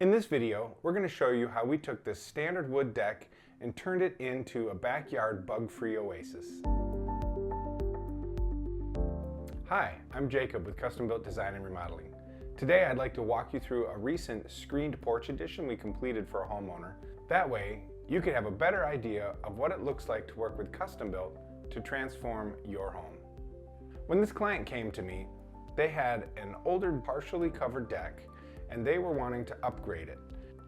In this video, we're going to show you how we took this standard wood deck and turned it into a backyard bug-free oasis. Hi, I'm Jacob with Custom Built Design and Remodeling. Today I'd like to walk you through a recent screened porch addition we completed for a homeowner. That way, you could have a better idea of what it looks like to work with Custom Built to transform your home. When this client came to me, they had an older partially covered deck and they were wanting to upgrade it.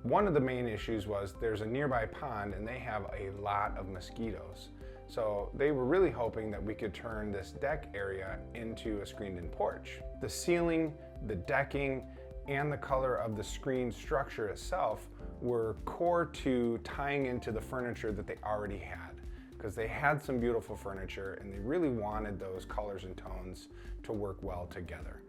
One of the main issues was there's a nearby pond and they have a lot of mosquitoes. So they were really hoping that we could turn this deck area into a screened-in porch. The ceiling, the decking, and the color of the screen structure itself were core to tying into the furniture that they already had, because they had some beautiful furniture and they really wanted those colors and tones to work well together.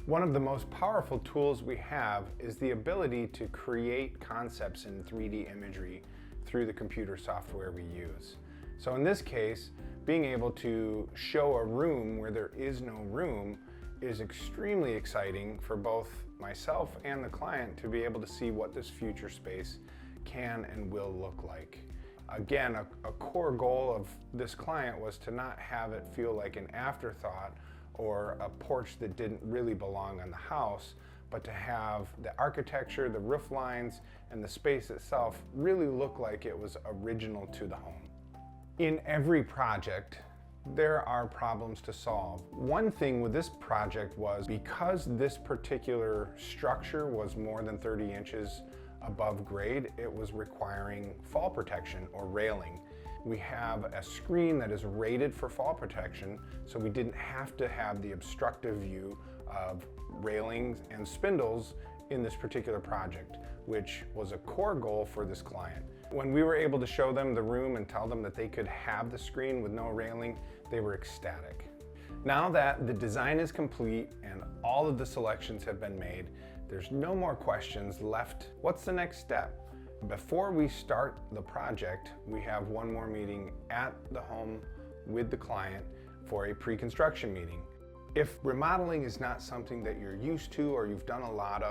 One of the most powerful tools we have is the ability to create concepts in 3D imagery through the computer software we use. So in this case, being able to show a room where there is no room is extremely exciting for both myself and the client to be able to see what this future space can and will look like. Again, a core goal of this client was to not have it feel like an afterthought or a porch that didn't really belong on the house, but to have the architecture, the roof lines, and the space itself really look like it was original to the home. In every project, there are problems to solve. One thing with this project was because this particular structure was more than 30 inches above grade, it was requiring fall protection or railing. We have a screen that is rated for fall protection, so we didn't have to have the obstructive view of railings and spindles in this particular project, which was a core goal for this client. When we were able to show them the room and tell them that they could have the screen with no railing, they were ecstatic. Now that the design is complete and all of the selections have been made, there's no more questions left. What's the next step? Before we start the project, we have one more meeting at the home with the client for a pre-construction meeting. If remodeling is not something that you're used to or you've done a lot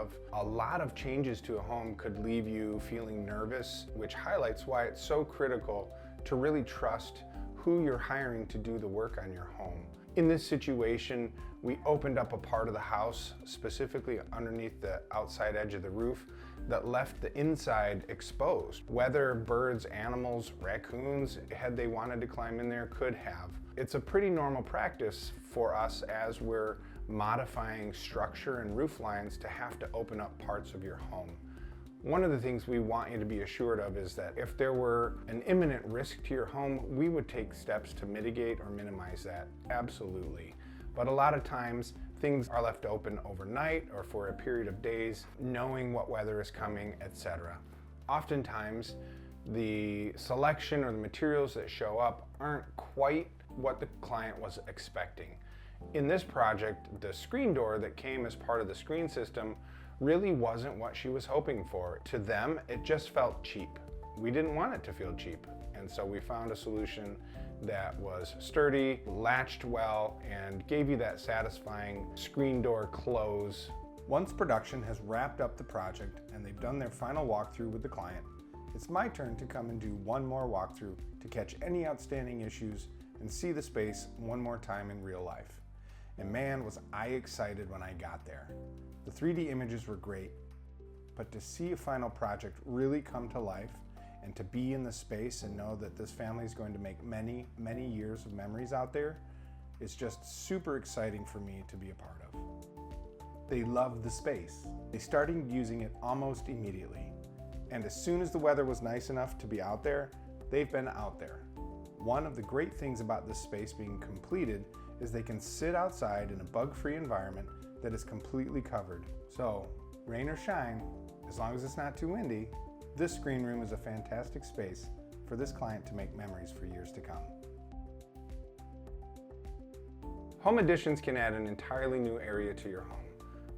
of changes to a home could leave you feeling nervous, which highlights why it's so critical to really trust who you're hiring to do the work on your home. In this situation, we opened up a part of the house, specifically underneath the outside edge of the roof, that left the inside exposed. Whether birds, animals, raccoons, had they wanted to climb in there, could have. It's a pretty normal practice for us as we're modifying structure and roof lines to have to open up parts of your home. One of the things we want you to be assured of is that if there were an imminent risk to your home, we would take steps to mitigate or minimize that, absolutely. But a lot of times, things are left open overnight or for a period of days, knowing what weather is coming, etc. Oftentimes, the selection or the materials that show up aren't quite what the client was expecting. In this project, the screen door that came as part of the screen system really wasn't what she was hoping for. To them, it just felt cheap. We didn't want it to feel cheap, and so we found a solution that was sturdy, latched well, and gave you that satisfying screen door close. Once production has wrapped up the project and they've done their final walkthrough with the client, it's my turn to come and do one more walkthrough to catch any outstanding issues and see the space one more time in real life. And man, was I excited when I got there. The 3D images were great, but to see a final project really come to life and to be in the space and know that this family is going to make many, many years of memories out there is just super exciting for me to be a part of. They loved the space. They started using it almost immediately. And as soon as the weather was nice enough to be out there, they've been out there. One of the great things about this space being completed is they can sit outside in a bug-free environment that is completely covered. So, rain or shine, as long as it's not too windy, this screen room is a fantastic space for this client to make memories for years to come. Home additions can add an entirely new area to your home,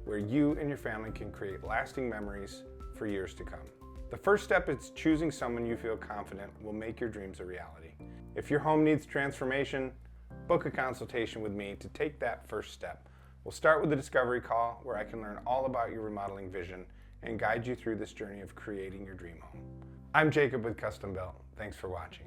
where you and your family can create lasting memories for years to come. The first step is choosing someone you feel confident will make your dreams a reality. If your home needs transformation, book a consultation with me to take that first step. We'll start with a discovery call where I can learn all about your remodeling vision and guide you through this journey of creating your dream home. I'm Jacob with Custom Built. Thanks for watching.